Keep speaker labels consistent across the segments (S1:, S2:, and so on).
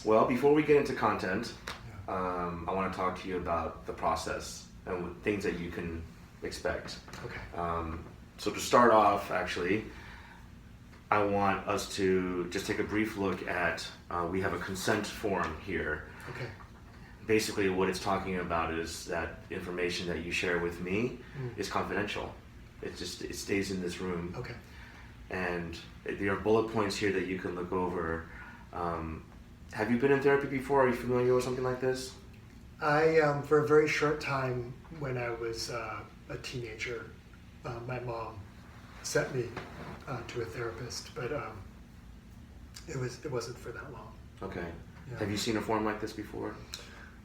S1: Well, before we get into content, I want to talk to you about the process and things that you can expect.
S2: Okay.
S1: So to start off, actually, I want us to just take a brief look at, we have a consent form here.
S2: Okay.
S1: Basically what it's talking about is that information that you share with me is confidential. It stays in this room.
S2: Okay.
S1: And there are bullet points here that you can look over. Have you been in therapy before? Are you familiar with something like this?
S2: I, for a very short time when I was a teenager, my mom sent me to a therapist, but it wasn't for that long.
S1: Okay.
S2: Yeah.
S1: Have you seen a form like this before?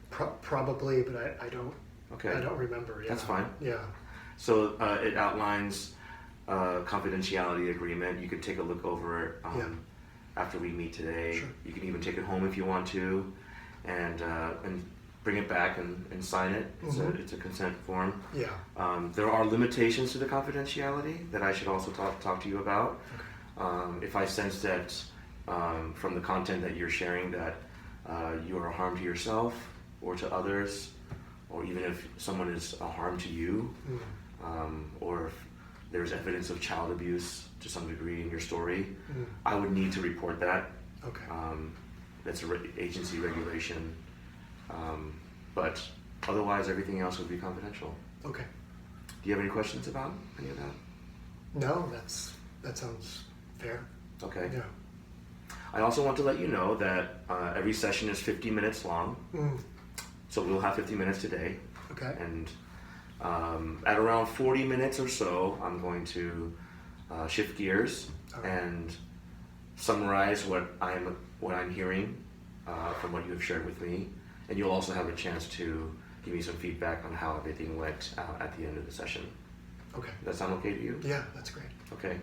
S2: Probably, but I don't.
S1: Okay.
S2: I don't remember. Yeah.
S1: That's fine.
S2: Yeah.
S1: So it outlines confidentiality agreement. You can take a look over it after we meet today.
S2: Sure.
S1: You can even take it home if you want to, and bring it back and sign it. It's a consent form.
S2: Yeah.
S1: There are limitations to the confidentiality that I should also talk to you about.
S2: Okay.
S1: If I sense that from the content that you're sharing that you are a harm to yourself or to others, or even if someone is a harm to you, or if there's evidence of child abuse to some degree in your story, I would need to report that.
S2: Okay.
S1: That's agency regulation. But otherwise, everything else would be confidential.
S2: Okay.
S1: Do you have any questions about any of that?
S2: No, that sounds fair.
S1: Okay.
S2: Yeah.
S1: I also want to let you know that every session is 50 minutes long. So we'll have 50 minutes today.
S2: Okay.
S1: And at around 40 minutes or so, I'm going to shift gears and summarize what I'm hearing from what you have shared with me. And you'll also have a chance to give me some feedback on how everything went at the end of the session.
S2: Okay.
S1: Does that sound okay to you?
S2: Yeah, that's great.
S1: Okay.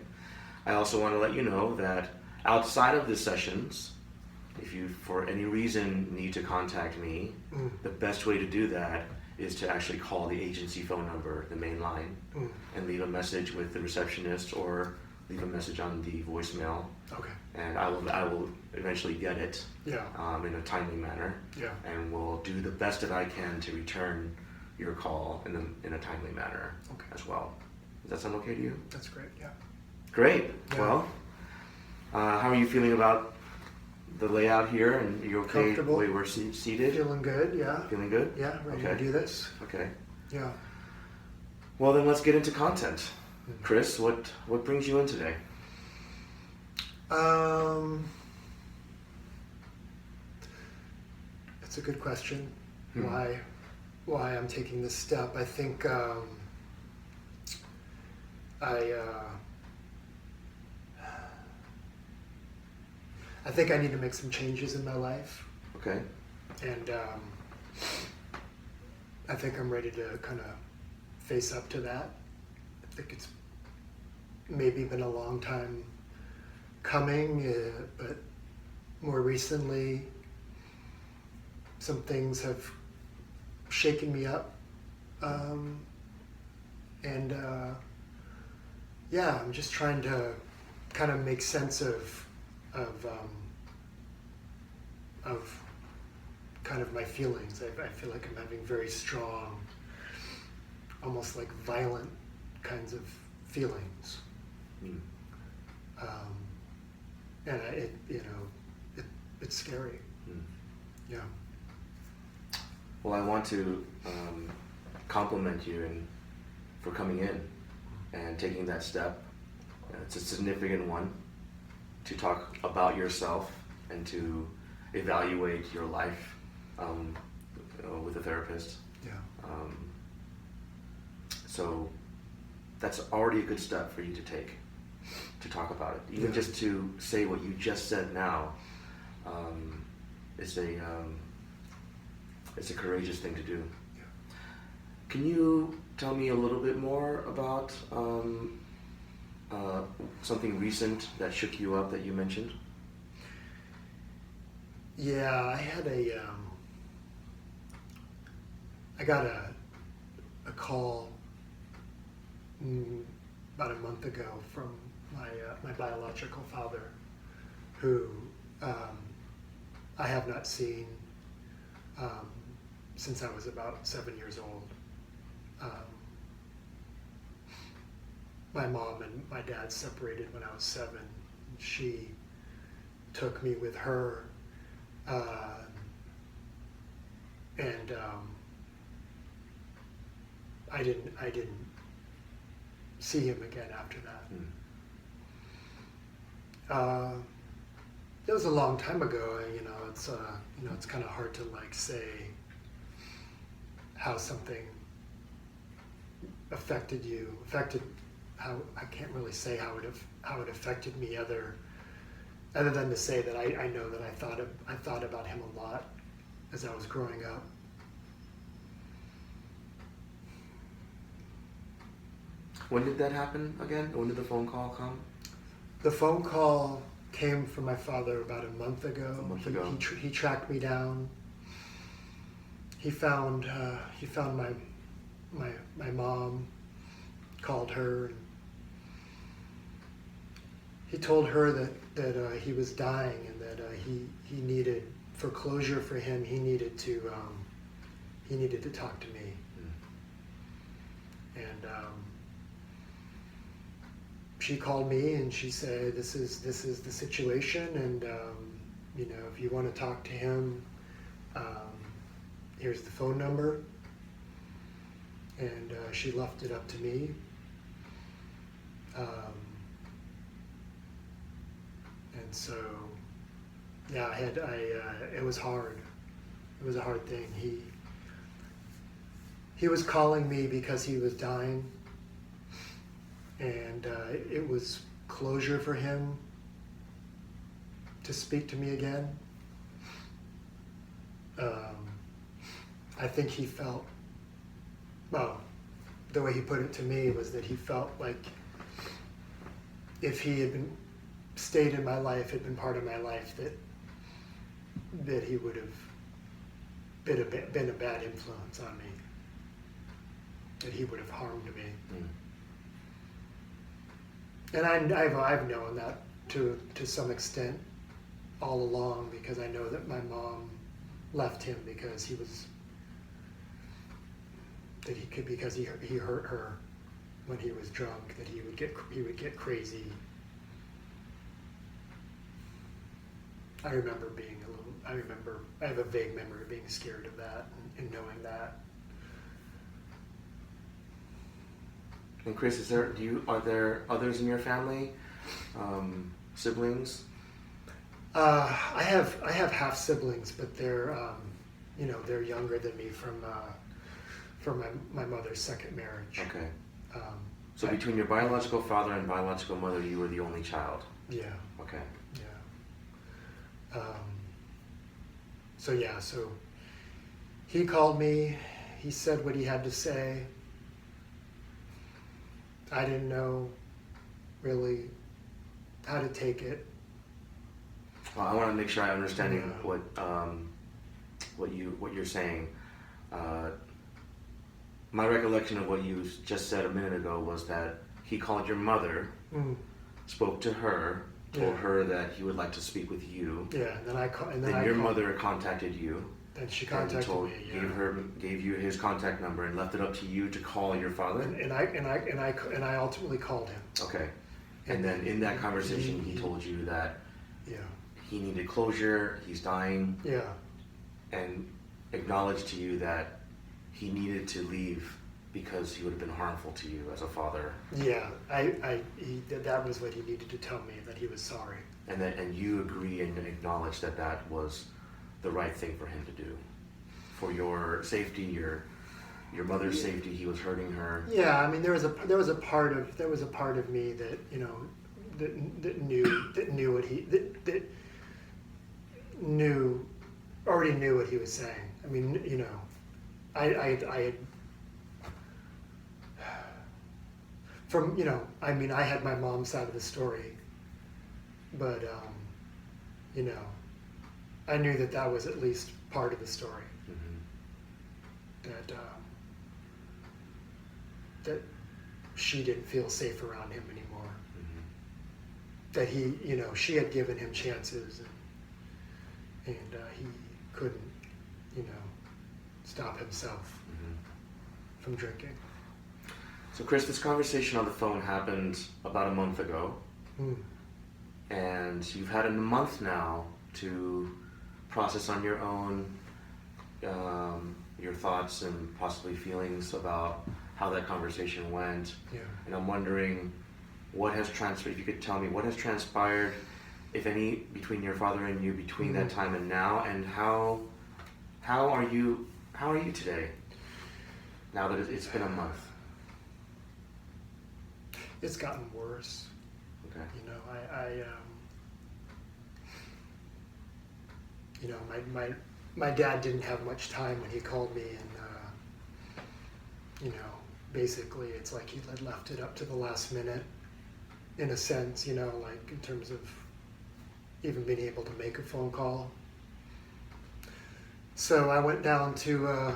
S1: I also want to let you know that outside of the sessions, if you for any reason need to contact me, the best way to do that is to actually call the agency phone number, the main line, and leave a message with the receptionist or leave a message on the voicemail. Okay. And I will eventually get it in a timely manner. Yeah. And will do the best that I can to return your call in a timely manner as well. Does that sound okay to you?
S2: That's great, yeah.
S1: Great.
S2: Yeah.
S1: Well, how are you feeling about the layout here? And you okay the way we're seated?
S2: Feeling good, yeah.
S1: Feeling good?
S2: Yeah, ready to do this.
S1: Okay.
S2: Yeah.
S1: Well, then let's get into content. Chris, what brings you in today?
S2: It's a good question. Why I'm taking this step? I think I think I need to make some changes in my life.
S1: Okay.
S2: And I think I'm ready to kind of face up to that. I think it's maybe been a long time coming, but more recently, some things have shaken me up. I'm just trying to kind of make sense of kind of my feelings. I feel like I'm having very strong, almost like violent kinds of feelings. And it's scary. Yeah.
S1: Well, I want to compliment you for coming in and taking that step. It's a significant one to talk about yourself and to evaluate your life with a therapist.
S2: Yeah.
S1: So that's already a good step for you to take, to talk about it. Even just to say what you just said now is it's a courageous thing to do.
S2: Yeah.
S1: Can you tell me a little bit more about something recent that shook you up that you mentioned?
S2: Yeah, I got a call about a month ago from my biological father, who I have not seen since I was about 7 years old. My mom and my dad separated when I was 7. She took me with her, and I didn't see him again after that. It was a long time ago. It's kind of hard to like say how something affected how I can't really say how it affected me other than to say that I know that I thought about him a lot as I was growing up.
S1: When did that happen again? When did the phone call come?
S2: The phone call came from my father about a month ago.
S1: A month ago.
S2: He tracked me down. He found my mom, called her, and he told her that he was dying and that he needed, for closure for him, he needed to talk to me. And she called me and she said, this is the situation, and if you want to talk to him, here's the phone number. And she left it up to me. And so, yeah, it was hard. It was a hard thing. He was calling me because he was dying, and it was closure for him to speak to me again. I think he felt, well, the way he put it to me was that he felt like if he had stayed in my life, had been part of my life, that he would have been a bad influence on me, that he would have harmed me. And I've known that to some extent all along, because I know that my mom left him because he hurt her when he was drunk, that he would get crazy. I have a vague memory of being scared of that and knowing that.
S1: And Chris, are there others in your family, siblings?
S2: I have half siblings, but they're they're younger than me from my mother's second marriage.
S1: Okay. So between your biological father and biological mother, you were the only child.
S2: Yeah.
S1: Okay.
S2: Yeah. So he called me. He said what he had to say. I didn't know really how to take it.
S1: Well, I want to make sure I'm understanding what you're saying. My recollection of what you just said a minute ago was that he called your mother, spoke to her, told her that he would like to speak with you.
S2: Yeah, and
S1: then your mother contacted you.
S2: Then she contacted me. Yeah.
S1: Gave you his contact number and left it up to you to call your father.
S2: And I ultimately called him.
S1: Okay. And then in that conversation, he told you that he needed closure. He's dying.
S2: Yeah.
S1: And acknowledged to you that he needed to leave because he would have been harmful to you as a father.
S2: Yeah, that was what he needed to tell me, that he was sorry.
S1: And you agree and acknowledge that that was the right thing for him to do, for your safety, your mother's safety. He was hurting her.
S2: Yeah, I mean, there was a part of me that already knew what he was saying. I mean, I had I had my mom's side of the story, but I knew that was at least part of the story. That she didn't feel safe around him anymore. That she had given him chances, and he couldn't, stop himself from drinking.
S1: So Chris, this conversation on the phone happened about a month ago, and you've had a month now to process on your own your thoughts and possibly feelings about how that conversation went.
S2: Yeah.
S1: And I'm wondering what has transpired, if you could tell me what has transpired, if any, between your father and you between that time and now, and how are you today, now that it's been a month?
S2: It's gotten worse.
S1: Okay.
S2: My dad didn't have much time when he called me, and basically it's like he had left it up to the last minute, in a sense, like in terms of even being able to make a phone call. So I went down to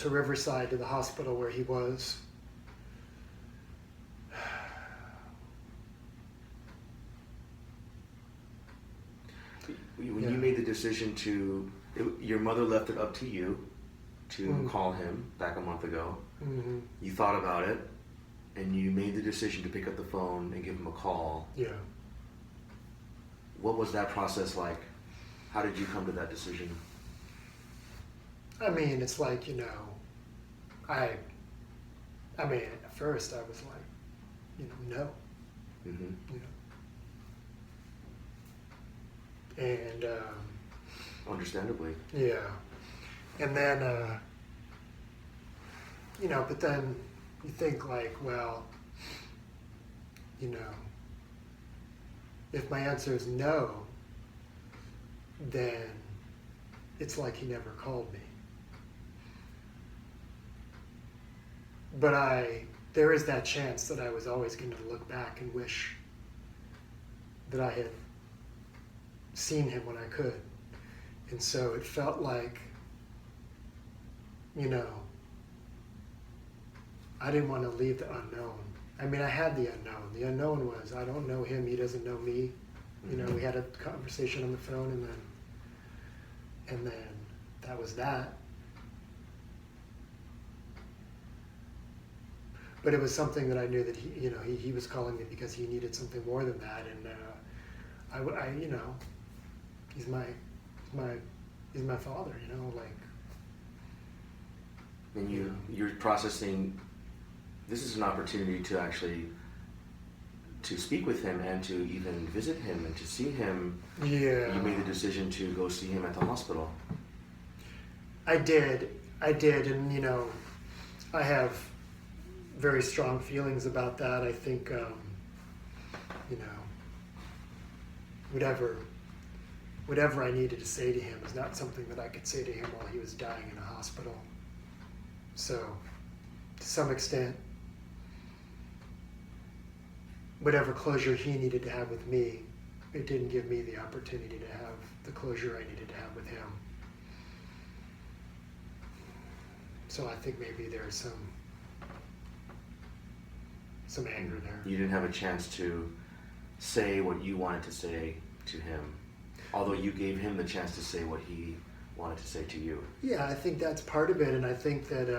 S2: Riverside, to the hospital where he was.
S1: When you made the decision your mother left it up to you to call him back a month ago.
S2: Mm-hmm.
S1: You thought about it, and you made the decision to pick up the phone and give him a call.
S2: Yeah.
S1: What was that process like? How did you come to that decision?
S2: I mean, it's like, at first I was like, no.
S1: Mm-hmm.
S2: And
S1: understandably.
S2: yeah, and then but then you think like, well, if my answer is no, then it's like he never called me. But there is that chance that I was always going to look back and wish that I had seen him when I could. And so it felt like, I didn't want to leave the unknown. I mean, I had the unknown. The unknown was, I don't know him, he doesn't know me. We had a conversation on the phone, and then that was that. But it was something that I knew that he was calling me because he needed something more than that, and he's my father, like.
S1: And you're processing. This is an opportunity to actually to speak with him and to even visit him and to see him.
S2: Yeah.
S1: You made the decision to go see him at the hospital.
S2: I did, and I have very strong feelings about that. I think, whatever I needed to say to him is not something that I could say to him while he was dying in a hospital. So, to some extent, whatever closure he needed to have with me, it didn't give me the opportunity to have the closure I needed to have with him. So I think maybe there's some anger there.
S1: You didn't have a chance to say what you wanted to say to him, although you gave him the chance to say what he wanted to say to you.
S2: Yeah, I think that's part of it, and I think that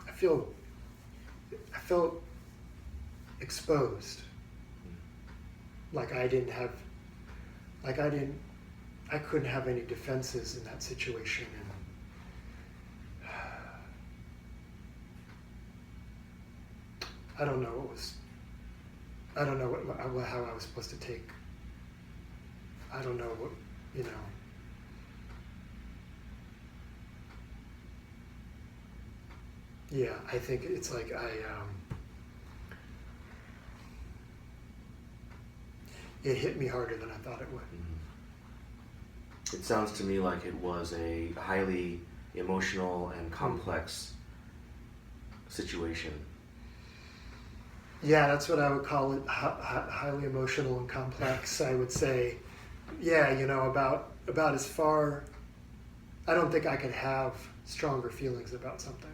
S2: I felt exposed. Like I couldn't have any defenses in that situation, and I don't know how I was supposed to take. I don't know what, Yeah, I think it's like it hit me harder than I thought it would.
S1: Mm-hmm. It sounds to me like it was a highly emotional and complex situation.
S2: Yeah, that's what I would call it, highly emotional and complex. I would say, yeah, about as far, I don't think I could have stronger feelings about something.